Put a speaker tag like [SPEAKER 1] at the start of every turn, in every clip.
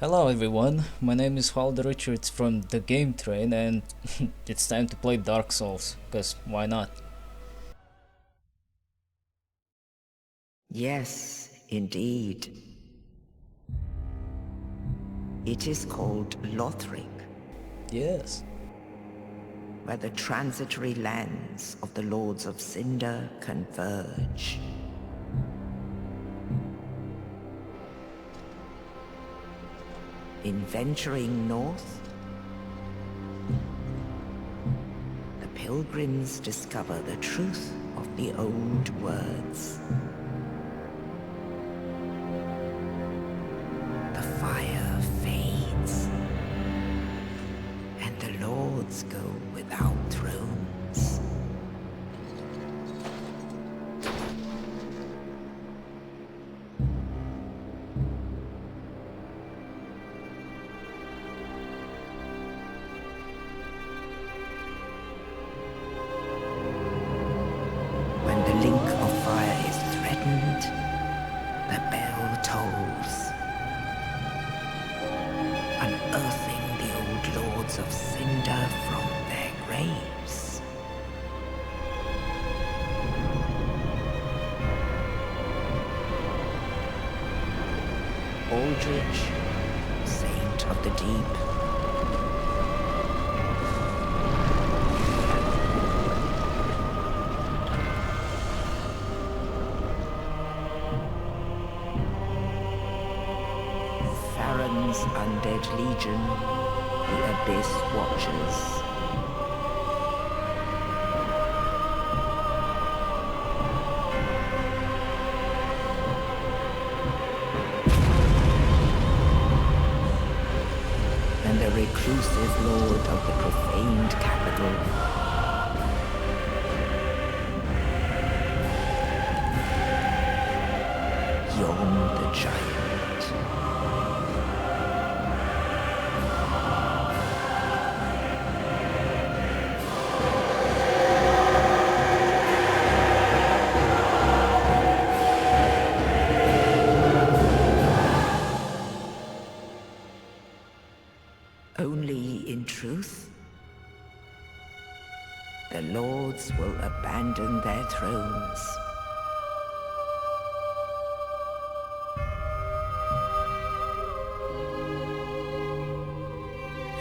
[SPEAKER 1] Hello everyone, my name is Hwaldar Richards from DaGameTrain and it's time to play Dark Souls, cause why not?
[SPEAKER 2] Yes, indeed. It is called Lortik,
[SPEAKER 1] Yes.
[SPEAKER 2] where the transitory lands of the Lords of Cinder converge. In venturing north, the pilgrims discover the truth of the old words. The fire fades, and the lords go without thrones. When the link of fire is threatened, the bell tolls, unearthing the old lords of Cinder from their graves. Aldrich, saint of the deep, Farron's undead legion, the Abyss Watchers. And the reclusive lord of the profaned capital. Yon the Giant. Only in truth, the lords will abandon their thrones.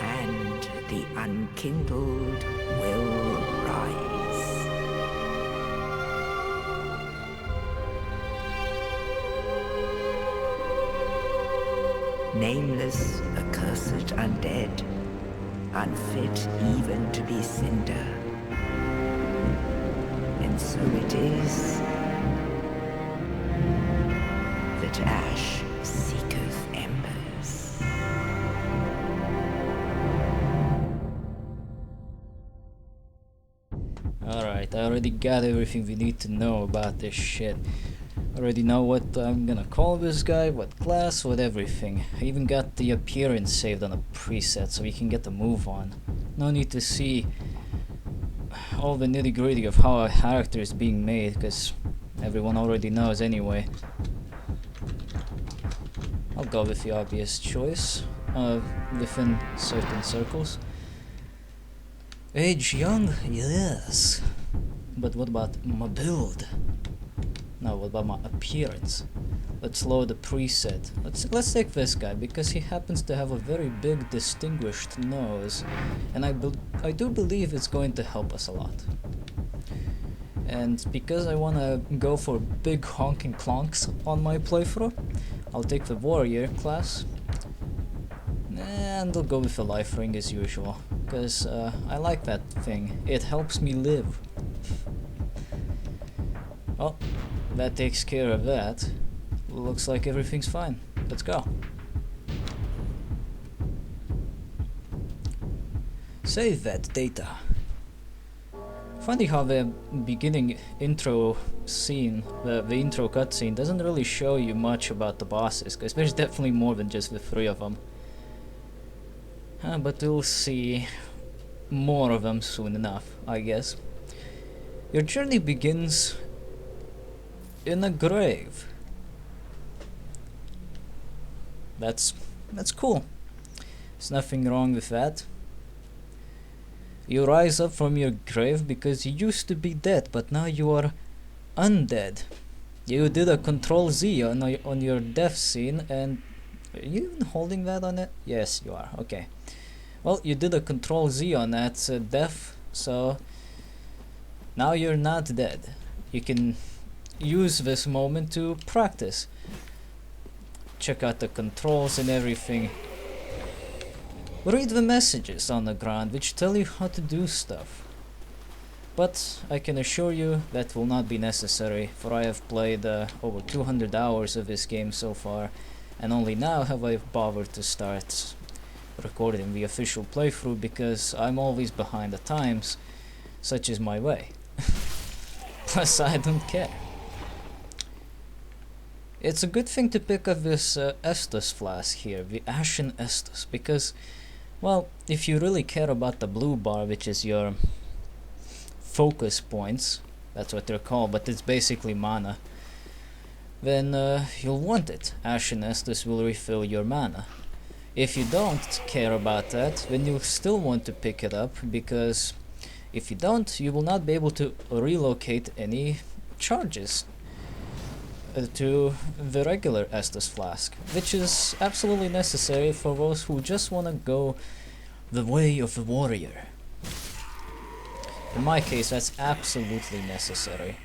[SPEAKER 2] And the unkindled will rise. Nameless, accursed undead, unfit even to be cinder. And so it is that ash seeketh embers.
[SPEAKER 1] Alright, I already got everything we need to know about this shit. Already know what I'm gonna call this guy, what class, what everything. I even got the appearance saved on a preset so we can get the move on. No need to see all the nitty gritty of how a character is being made, because everyone already knows anyway. I'll go with the obvious choice, within certain circles. Age young? Yes. But what about my build? Now what about my appearance? Let's load the preset. Let's take this guy because he happens to have a very big distinguished nose, and I do believe it's going to help us a lot. And because I wanna go for big honking clonks on my playthrough, I'll take the warrior class, and I'll go with the life ring as usual, because I like that thing. It helps me live. Oh, that takes care of that. Looks like everything's fine. Let's go. Save that data. Funny how the beginning intro scene, the intro cutscene, doesn't really show you much about the bosses, because there's definitely more than just the 3 of them. But we'll see more of them soon enough, I guess. Your journey begins in a grave. That's That's cool. There's nothing wrong with that. You rise up from your grave because you used to be dead, but now you are undead. You did a Control Z on your death scene, and are you even holding that on it? Yes, you are. Okay. Well, you did a Control Z on that death, so now you're not dead. You can use this moment to practice. Check out the controls and everything. Read the messages on the ground which tell you how to do stuff. But I can assure you that will not be necessary, for I have played over 200 hours of this game so far, and only now have I bothered to start recording the official playthrough because I'm always behind the times, such is my way. Plus I don't care. It's a good thing to pick up this Estus flask here, the Ashen Estus, because, well, if you really care about the blue bar, which is your focus points, that's what they're called, but it's basically mana, then you'll want it. Ashen Estus will refill your mana. If you don't care about that, then you'll still want to pick it up, because if you don't, you will not be able to relocate any charges to the regular Estus flask, which is absolutely necessary for those who just want to go the way of the warrior. In my case, that's absolutely necessary,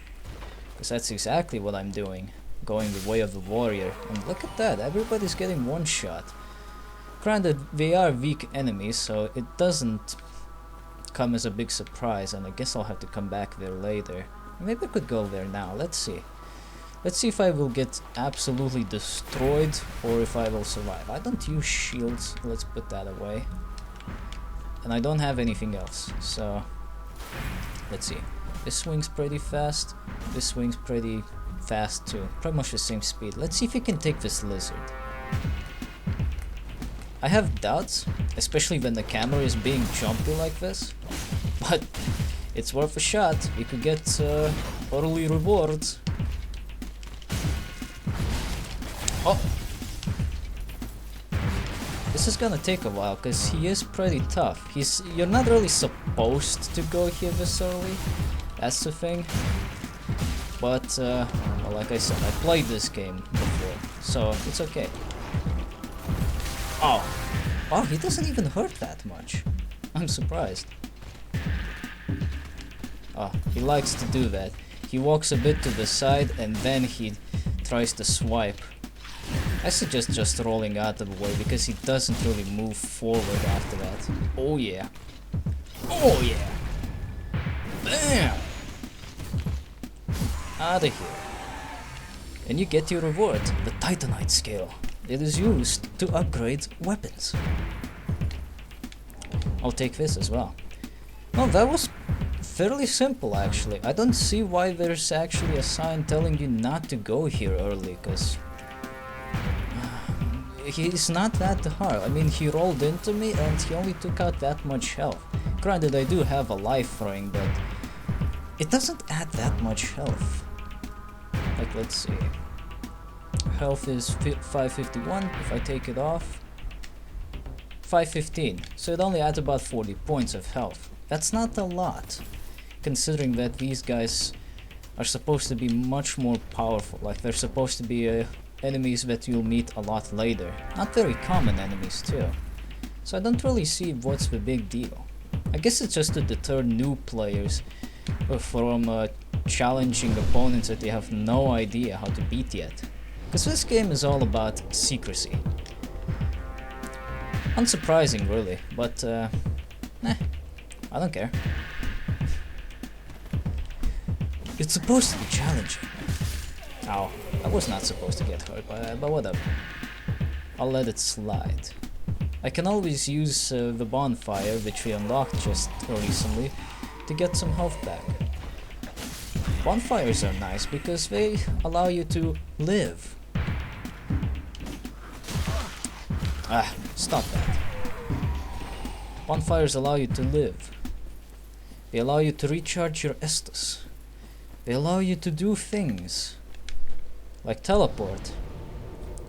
[SPEAKER 1] because that's exactly what I'm doing, going the way of the warrior. And look at that, everybody's getting one shot. Granted, they are weak enemies, so it doesn't come as a big surprise, and I guess I'll have to come back there later. Maybe I could go there now, let's see. Let's see if I will get absolutely destroyed or if I will survive. I don't use shields, let's put that away. And I don't have anything else, so let's see. This swings pretty fast, this swings pretty fast too. Pretty much the same speed. Let's see if we can take this lizard. I have doubts, especially when the camera is being jumpy like this, but it's worth a shot. We could get early rewards. Oh! This is gonna take a while, because he is pretty tough. You're not really supposed to go here this early, that's the thing. But, well, like I said, I played this game before, so it's okay. Oh! Oh, he doesn't even hurt that much. I'm surprised. Oh, he likes to do that. He walks a bit to the side and then he tries to swipe. I suggest just rolling out of the way because he doesn't really move forward after that. Oh yeah. Oh yeah! Bam! Out of here. And you get your reward, the Titanite scale. It is used to upgrade weapons. I'll take this as well. Well, that was fairly simple actually. I don't see why there's actually a sign telling you not to go here early, because he's not that hard. I mean, he rolled into me and he only took out that much health. Granted, I do have a life ring, but it doesn't add that much health. Like, let's see. Health is 551. If I take it off, 515. So it only adds about 40 points of health. That's not a lot, considering that these guys are supposed to be much more powerful. Like, they're supposed to be enemies that you'll meet a lot later. Not very common enemies too. So I don't really see what's the big deal. I guess it's just to deter new players from challenging opponents that they have no idea how to beat yet. Because this game is all about secrecy. Unsurprising really, but I don't care. It's supposed to be challenging. Ow, I was not supposed to get hurt, but whatever. I'll let it slide. I can always use the bonfire, which we unlocked just recently, to get some health back. Bonfires are nice because they allow you to live. Ah, stop that. Bonfires allow you to live. They allow you to recharge your Estus. They allow you to do things like teleport.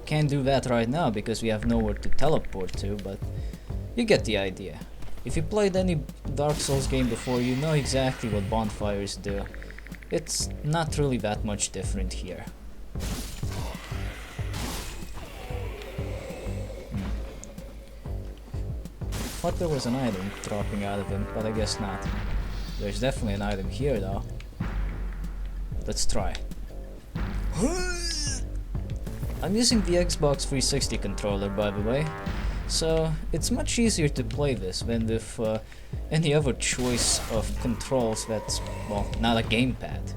[SPEAKER 1] can't do that right now because we have nowhere to teleport to, but you get the idea. If you played any Dark Souls game before, you know exactly what bonfires do. It's not really that much different here. Thought there was an item dropping out of him, but I guess not. There's definitely an item here though. Let's try. I'm using the Xbox 360 controller, by the way, so it's much easier to play this than with any other choice of controls that's, well, not a gamepad.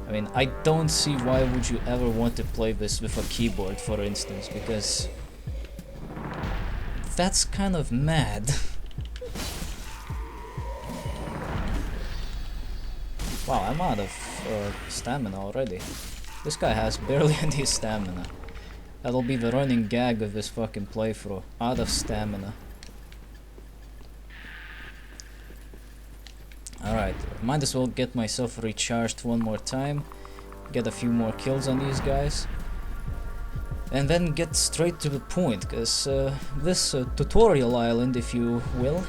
[SPEAKER 1] I mean, I don't see why would you ever want to play this with a keyboard, for instance, because that's kind of mad. Wow, I'm out of stamina already. This guy has barely any stamina. That'll be the running gag of this fucking playthrough. Out of stamina. Alright, might as well get myself recharged one more time. Get a few more kills on these guys. And then get straight to the point, cause this tutorial island, if you will,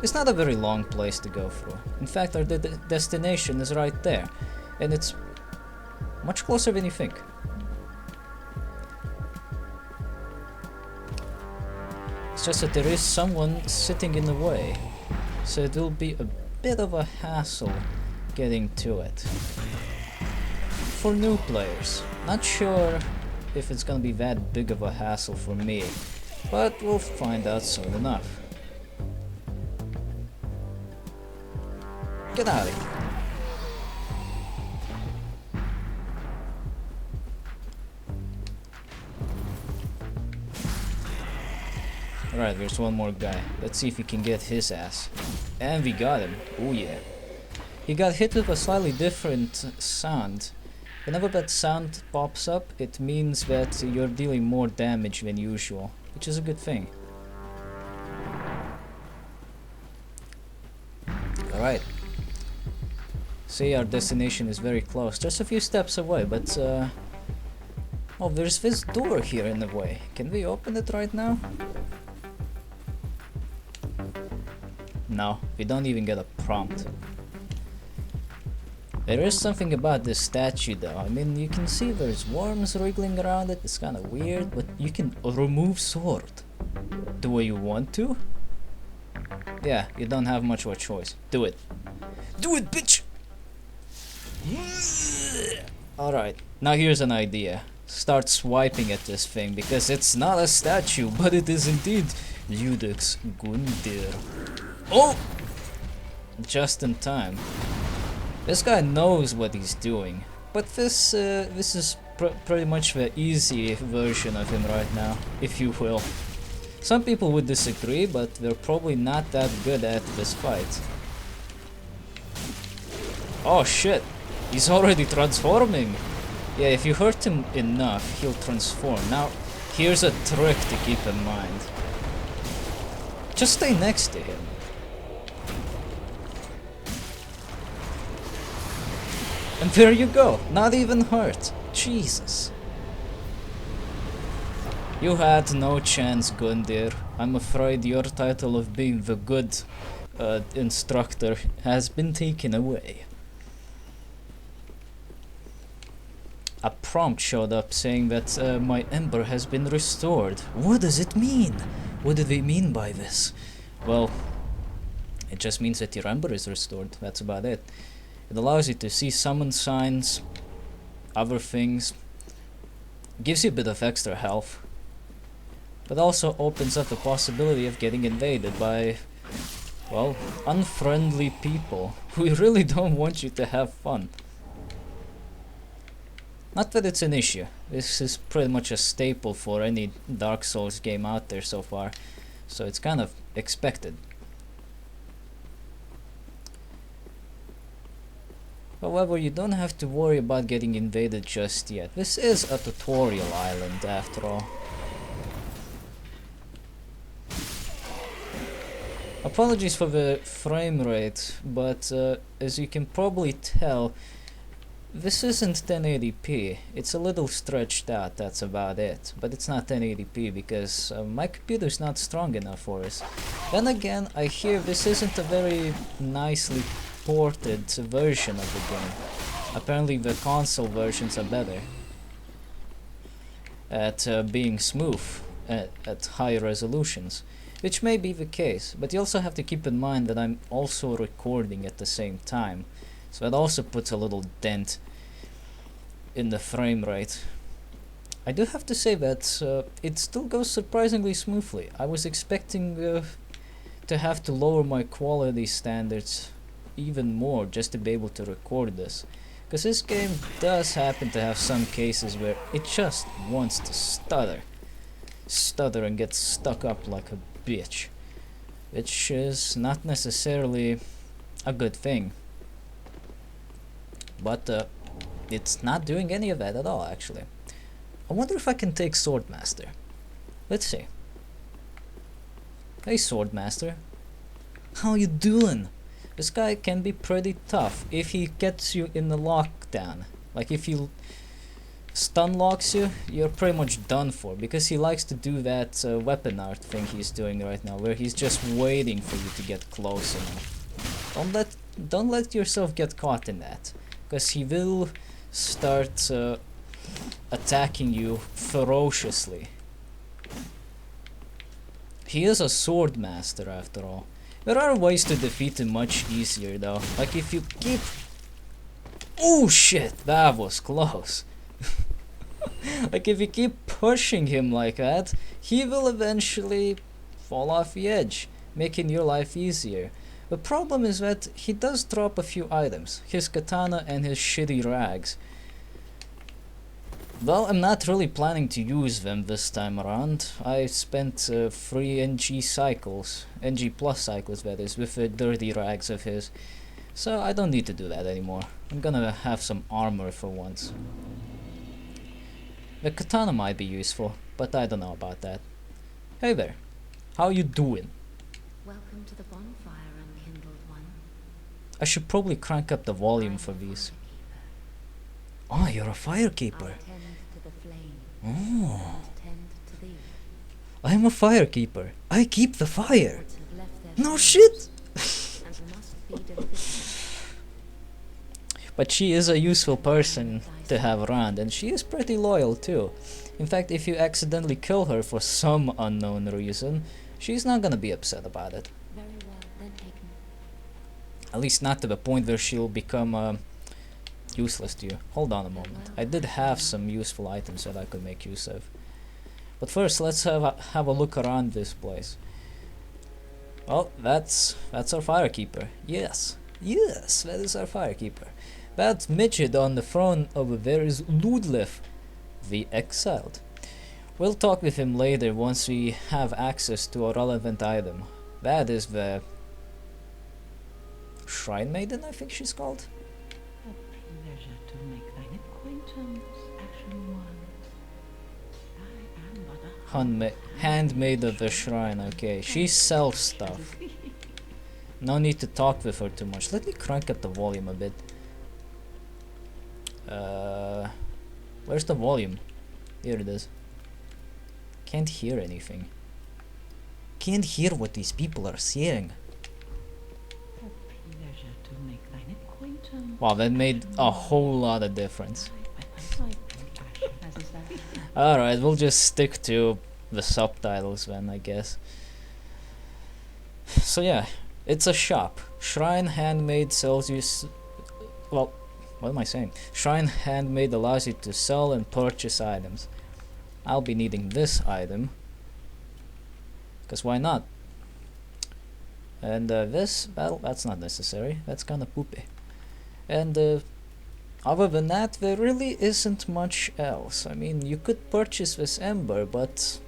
[SPEAKER 1] is not a very long place to go through. In fact, our destination is right there, and it's much closer than you think. It's just that there is someone sitting in the way, so it will be a bit of a hassle getting to it. For new players, not sure if it's gonna be that big of a hassle for me, but we'll find out soon enough. Get out of here. Alright, there's one more guy. Let's see if we can get his ass. And we got him. Oh yeah. He got hit with a slightly different sound. Whenever that sound pops up, it means that you're dealing more damage than usual, which is a good thing. Alright. See, our destination is very close, just a few steps away, but oh, there's this door here in the way. Can we open it right now? No, we don't even get a prompt. There is something about this statue though. I mean, you can see there's worms wriggling around it. It's kind of weird, but you can remove sword. Do you want to? Yeah, you don't have much of a choice. Do it. Do it, bitch! Alright, now here's an idea. Start swiping at this thing, because it's not a statue, but it is indeed Ludex Gundir. Oh! Just in time. This guy knows what he's doing, but this is pretty much the easy version of him right now, if you will. Some people would disagree, but they're probably not that good at this fight. Oh shit, he's already transforming. Yeah, if you hurt him enough, he'll transform. Now, here's a trick to keep in mind. Just stay next to him. And there you go, not even hurt. Jesus. You had no chance, Gundir. I'm afraid your title of being the good instructor has been taken away. A prompt showed up saying that my ember has been restored. What does it mean? What do they mean by this? Well, it just means that your ember is restored. That's about it. It allows you to see summon signs, other things, gives you a bit of extra health, but also opens up the possibility of getting invaded by, well, unfriendly people who really don't want you to have fun. Not that it's an issue, this is pretty much a staple for any Dark Souls game out there so far, so it's kind of expected. However, you don't have to worry about getting invaded just yet. This is a tutorial island after all. Apologies for the frame rate, but as you can probably tell, This isn't 1080p. It's a little stretched out, that's about it. But it's not 1080p because my computer's not strong enough for us. Then again, I hear this isn't a very nicely ported version of the game. Apparently the console versions are better at being smooth at high resolutions. Which may be the case, but you also have to keep in mind that I'm also recording at the same time. So it also puts a little dent in the frame rate. I do have to say that it still goes surprisingly smoothly. I was expecting to have to lower my quality standards even more just to be able to record this. Because this game does happen to have some cases where it just wants to stutter and get stuck up like a bitch. Which is not necessarily a good thing. But it's not doing any of that at all, actually. I wonder if I can take Swordmaster. Let's see. Hey Swordmaster, how you doing? This guy can be pretty tough if he gets you in the lockdown. Like if he stun locks you, you're pretty much done for, because he likes to do that weapon art thing he's doing right now, where he's just waiting for you to get close enough. Don't let yourself get caught in that, because he will start attacking you ferociously. He is a sword master after all. There are ways to defeat him much easier though. Like if you keep... Oh shit, that was close. Like if you keep pushing him like that, he will eventually fall off the edge, making your life easier. The problem is that he does drop a few items, his katana and his shitty rags. Well, I'm not really planning to use them this time around. I spent 3 NG cycles, NG plus cycles that is, with the dirty rags of his. So I don't need to do that anymore. I'm gonna have some armor for once. The katana might be useful, but I don't know about that. Hey there, how you doing?
[SPEAKER 3] Welcome to the bonfire, unkindled one.
[SPEAKER 1] I should probably crank up the volume for these. Oh, you're a firekeeper.
[SPEAKER 3] I'll tend to the flame.
[SPEAKER 1] Oh,
[SPEAKER 3] And tend to thee.
[SPEAKER 1] I'm a firekeeper. I keep the fire.
[SPEAKER 3] Gods have left their
[SPEAKER 1] No
[SPEAKER 3] flames,
[SPEAKER 1] shit!
[SPEAKER 3] and must be defeated.
[SPEAKER 1] But she is a useful person to have around, and she is pretty loyal too. In fact, if you accidentally kill her for some unknown reason, she's not gonna be upset about it.
[SPEAKER 3] Very well, then taken.
[SPEAKER 1] At least not to the point where she'll become useless to you. Hold on a moment. I did have some useful items that I could make use of. But first, let's have a look around this place. Well, that's our firekeeper. Yes, that is our firekeeper. That midget on the throne over there is Ludlef, the Exiled. We'll talk with him later once we have access to a relevant item. That is the Shrine Maiden, I think she's called.
[SPEAKER 4] A pleasure to make thine acquaintance, Ashen One. I am but a
[SPEAKER 1] Handmaid of the Shrine, okay. She sells stuff. No need to talk with her too much. Let me crank up the volume a bit. Where's the volume? Here it is. Can't hear anything. Can't hear what these people are saying.
[SPEAKER 4] a pleasure to make thine acquaintance.
[SPEAKER 1] Wow, that made a whole lot of difference.
[SPEAKER 4] As is that.
[SPEAKER 1] Alright, we'll just stick to the subtitles then, I guess. So yeah, it's a shop. Shrine Handmade sells you... Well, what am I saying? Shrine Handmade allows you to sell and purchase items. I'll be needing this item. Because why not? And this, well, that's not necessary. That's kinda poopy. And other than that, there really isn't much else. I mean, you could purchase this ember, but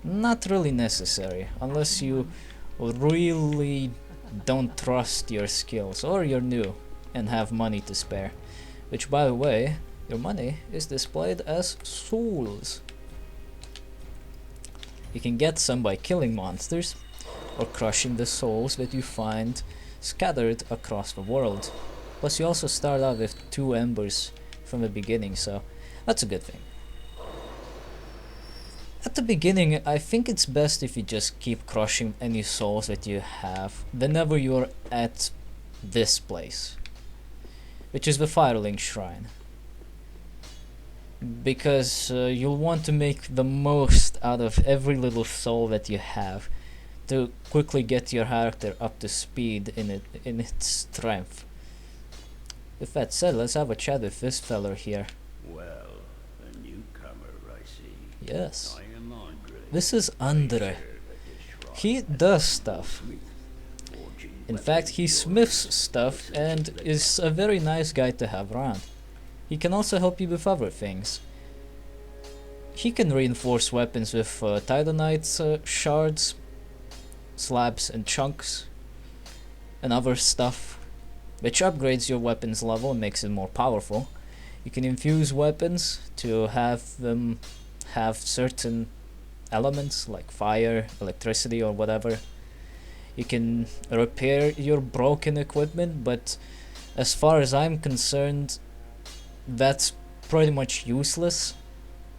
[SPEAKER 1] not really necessary, unless you really don't trust your skills, or you're new and have money to spare. Which, by the way, your money is displayed as souls. You can get some by killing monsters, or crushing the souls that you find scattered across the world. Plus you also start out with 2 embers from the beginning, so that's a good thing. At the beginning, I think it's best if you just keep crushing any souls that you have whenever you're at this place, which is the Firelink Shrine. Because you'll want to make the most out of every little soul that you have to quickly get your character up to speed in its strength. With that said, let's have a chat with this feller here.
[SPEAKER 5] Well, a newcomer, I see.
[SPEAKER 1] Yes.
[SPEAKER 5] I am Andre.
[SPEAKER 1] This is Andre. He does stuff. In fact, he smiths stuff and is a very nice guy to have around. He can also help you with other things. He can reinforce weapons with Titanite shards, slabs and chunks, and other stuff, which upgrades your weapon's level and makes it more powerful. You can infuse weapons to have them have certain elements like fire, electricity or whatever. You can repair your broken equipment, but as far as I'm concerned, that's pretty much useless.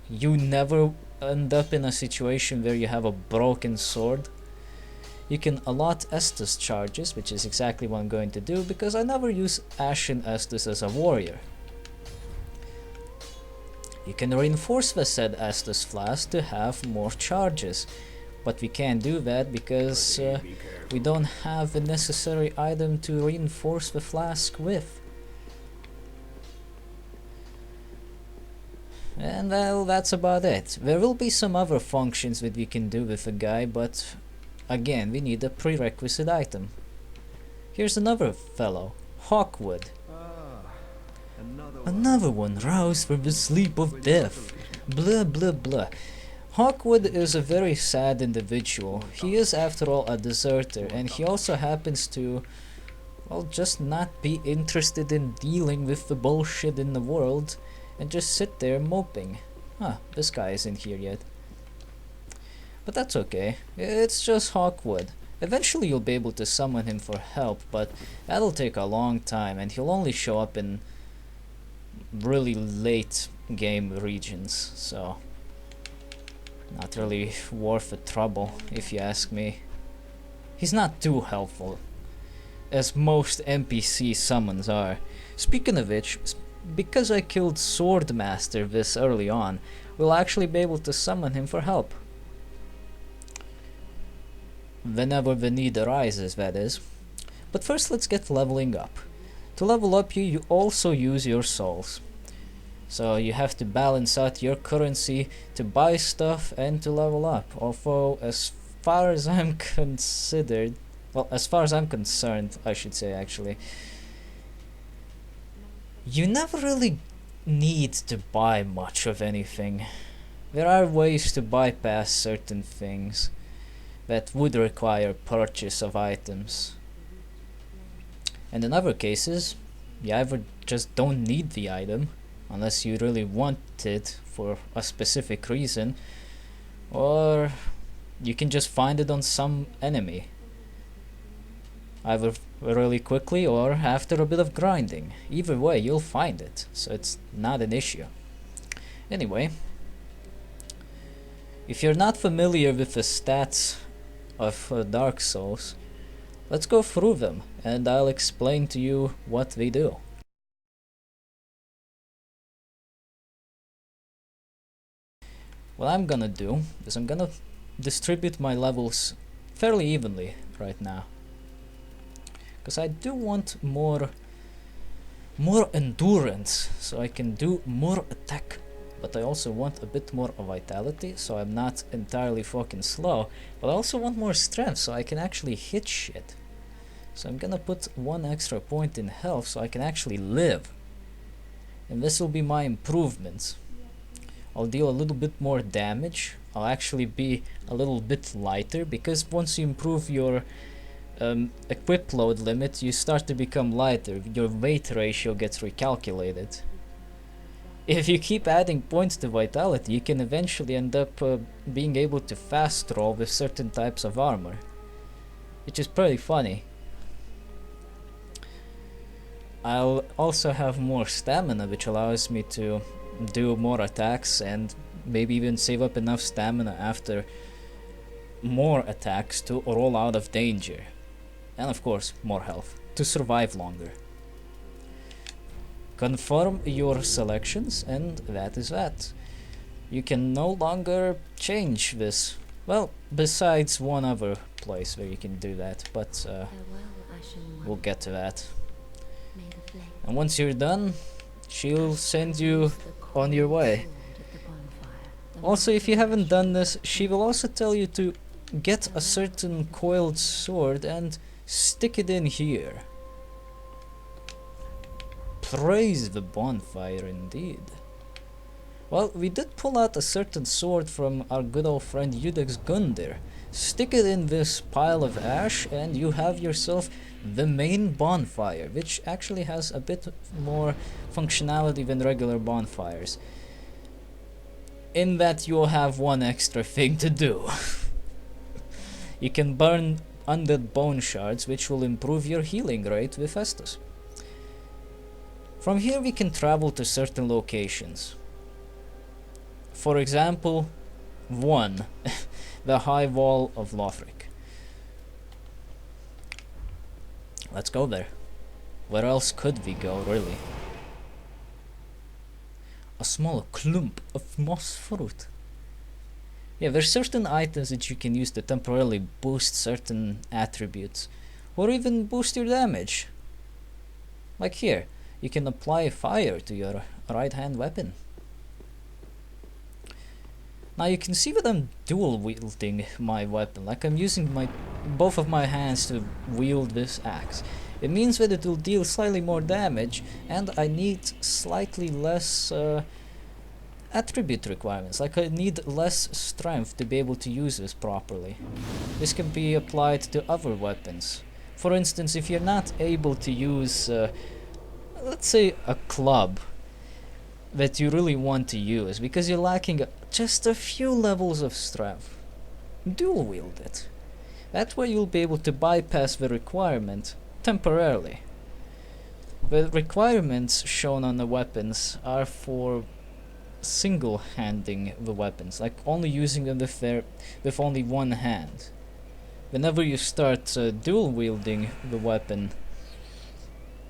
[SPEAKER 1] You never end up in a situation where you have a broken sword. You can allot Estus charges, which is exactly what I'm going to do, because I never use Ashen Estus as a warrior. You can reinforce the said Estus flask to have more charges, but we can't do that because we don't have the necessary item to reinforce the flask with. And well, that's about it. There will be some other functions that we can do with the guy, but again, we need a prerequisite item. Here's another fellow, Hawkwood. Another one roused from the sleep of death. Blah blah blah. Hawkwood is a very sad individual. He is after all a deserter, and he also happens to, well, just not be interested in dealing with the bullshit in the world and just sit there moping. Huh, this guy isn't here yet. But that's okay, it's just Hawkwood. Eventually you'll be able to summon him for help, but that'll take a long time and he'll only show up in really late game regions, so not really worth the trouble if you ask me. He's not too helpful, as most NPC summons are. Speaking of which, because I killed Swordmaster this early on, we'll actually be able to summon him for help. Whenever the need arises, that is. But first let's get leveling up. To level up you also use your souls. So you have to balance out your currency to buy stuff and to level up. Although as far as I'm concerned, I should say actually, you never really need to buy much of anything. There are ways to bypass certain things that would require purchase of items. And in other cases, you either just don't need the item, unless you really want it for a specific reason, or you can just find it on some enemy, either really quickly or after a bit of grinding. Either way, you'll find it, so it's not an issue. Anyway, if you're not familiar with the stats of Dark Souls, let's go through them and I'll explain to you what they do. What I'm gonna do is I'm gonna distribute my levels fairly evenly right now, because I do want more endurance so I can do more attack, but I also want a bit more of vitality so I'm not entirely fucking slow, but I also want more strength so I can actually hit shit. So I'm gonna put 1 extra point in health so I can actually live, and this will be my improvements. I'll deal a little bit more damage. I'll actually be a little bit lighter, because once you improve your equip load limit, you start to become lighter. Your weight ratio gets recalculated. If you keep adding points to vitality, you can eventually end up being able to fast roll with certain types of armor, which is pretty funny. I'll also have more stamina, which allows me to do more attacks and maybe even save up enough stamina after more attacks to roll out of danger. And of course, more health to survive longer. Confirm your selections, and that is that. You can no longer change this. Well, besides one other place where you can do that, but
[SPEAKER 3] Farewell, Ashen One.
[SPEAKER 1] we'll get to that.
[SPEAKER 3] May the flame
[SPEAKER 1] And once you're done, she'll send you
[SPEAKER 3] use the
[SPEAKER 1] on your
[SPEAKER 3] cold
[SPEAKER 1] way.
[SPEAKER 3] sword at the bonfire. The
[SPEAKER 1] Also, if you
[SPEAKER 3] master
[SPEAKER 1] haven't done this,
[SPEAKER 3] Ashen
[SPEAKER 1] she will also tell you to get a certain coiled sword and stick it in here. Praise the bonfire indeed. Well, we did pull out a certain sword from our good old friend Yudex Gundir. Stick it in this pile of ash and you have yourself the main bonfire, which actually has a bit more functionality than regular bonfires. In that you'll have one extra thing to do. You can burn undead bone shards, which will improve your healing rate with Festus. From here we can travel to certain locations. For example, 1. The High Wall of Lortik. Let's go there. Where else could we go, really? A small clump of moss fruit. Yeah, there's certain items that you can use to temporarily boost certain attributes, or even boost your damage. Like here, you can apply fire to your right hand weapon. Now you can see that I'm dual wielding my weapon, like I'm using both of my hands to wield this axe. It means that it will deal slightly more damage, and I need slightly less attribute requirements, like I need less strength to be able to use this properly. This can be applied to other weapons. For instance, if you're not able to use, let's say, a club that you really want to use because you're lacking just a few levels of strength, dual wield it. That way you'll be able to bypass the requirement temporarily. The requirements shown on the weapons are for single-handing the weapons, like only using them with only one hand. Whenever you start dual wielding the weapon,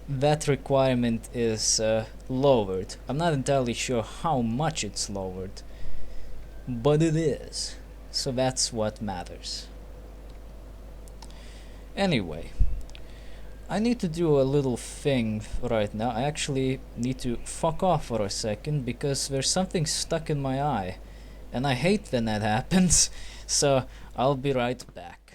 [SPEAKER 1] that requirement is lowered. I'm not entirely sure how much it's lowered, but it is. So that's what matters. Anyway, I need to do a little thing right now. I actually need to fuck off for a second because there's something stuck in my eye, and I hate when that happens. So I'll be right back.